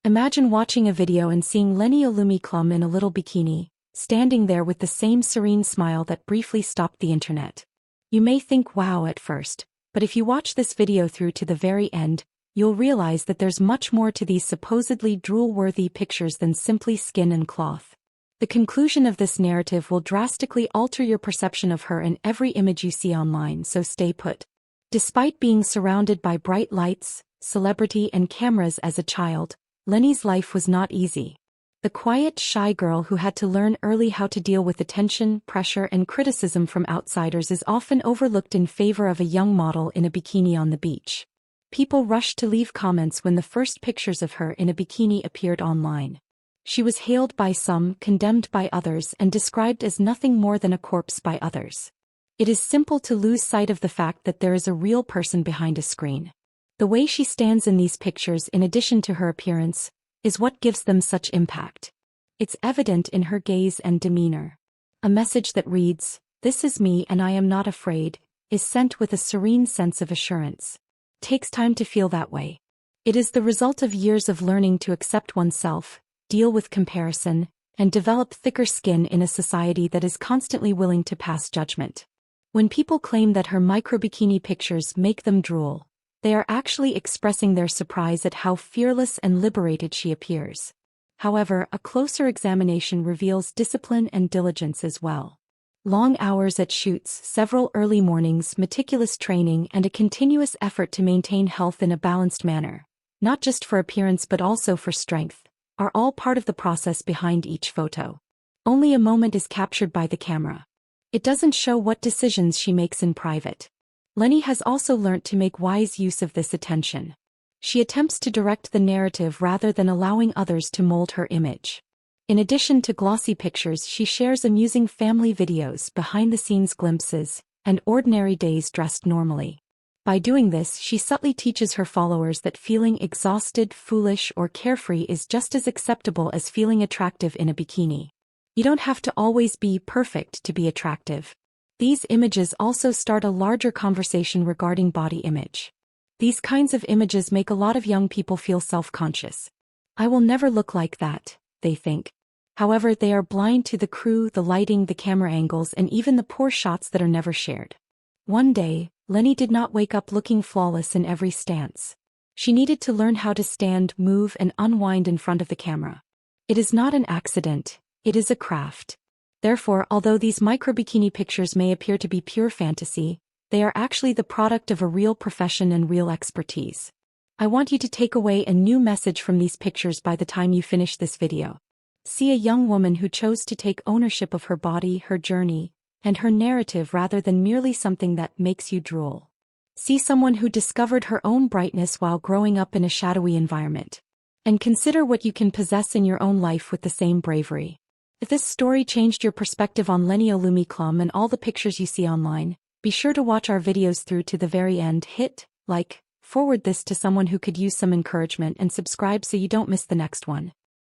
Imagine watching a video and seeing Leni Klum in a little bikini, standing there with the same serene smile that briefly stopped the internet. You may think wow at first, but if you watch this video through to the very end, you'll realize that there's much more to these supposedly drool-worthy pictures than simply skin and cloth. The conclusion of this narrative will drastically alter your perception of her in every image you see online, so stay put. Despite being surrounded by bright lights, celebrity and cameras as a child, Leni's life was not easy. The quiet, shy girl who had to learn early how to deal with attention, pressure and criticism from outsiders is often overlooked in favor of a young model in a bikini on the beach. People rushed to leave comments when the first pictures of her in a bikini appeared online. She was hailed by some, condemned by others, and described as nothing more than a corpse by others. It is simple to lose sight of the fact that there is a real person behind a screen. The way she stands in these pictures, in addition to her appearance, is what gives them such impact. It's evident in her gaze and demeanor. A message that reads, "This is me and I am not afraid," is sent with a serene sense of assurance. It takes time to feel that way. It is the result of years of learning to accept oneself, deal with comparison, and develop thicker skin in a society that is constantly willing to pass judgment. When people claim that her micro-bikini pictures make them drool, they are actually expressing their surprise at how fearless and liberated she appears. However, a closer examination reveals discipline and diligence as well. Long hours at shoots, several early mornings, meticulous training, and a continuous effort to maintain health in a balanced manner, not just for appearance but also for strength, are all part of the process behind each photo. Only a moment is captured by the camera. It doesn't show what decisions she makes in private. Leni has also learnt to make wise use of this attention. She attempts to direct the narrative rather than allowing others to mold her image. In addition to glossy pictures, she shares amusing family videos, behind-the-scenes glimpses, and ordinary days dressed normally. By doing this, she subtly teaches her followers that feeling exhausted, foolish, or carefree is just as acceptable as feeling attractive in a bikini. You don't have to always be perfect to be attractive. These images also start a larger conversation regarding body image. These kinds of images make a lot of young people feel self-conscious. "I will never look like that," they think. However, they are blind to the crew, the lighting, the camera angles, and even the poor shots that are never shared. One day, Leni did not wake up looking flawless in every stance. She needed to learn how to stand, move, and unwind in front of the camera. It is not an accident, it is a craft. Therefore, although these micro-bikini pictures may appear to be pure fantasy, they are actually the product of a real profession and real expertise. I want you to take away a new message from these pictures by the time you finish this video. See a young woman who chose to take ownership of her body, her journey, and her narrative rather than merely something that makes you drool. See someone who discovered her own brightness while growing up in a shadowy environment. And consider what you can possess in your own life with the same bravery. If this story changed your perspective on Leni Klum and all the pictures you see online, be sure to watch our videos through to the very end, hit like, forward this to someone who could use some encouragement, and subscribe so you don't miss the next one.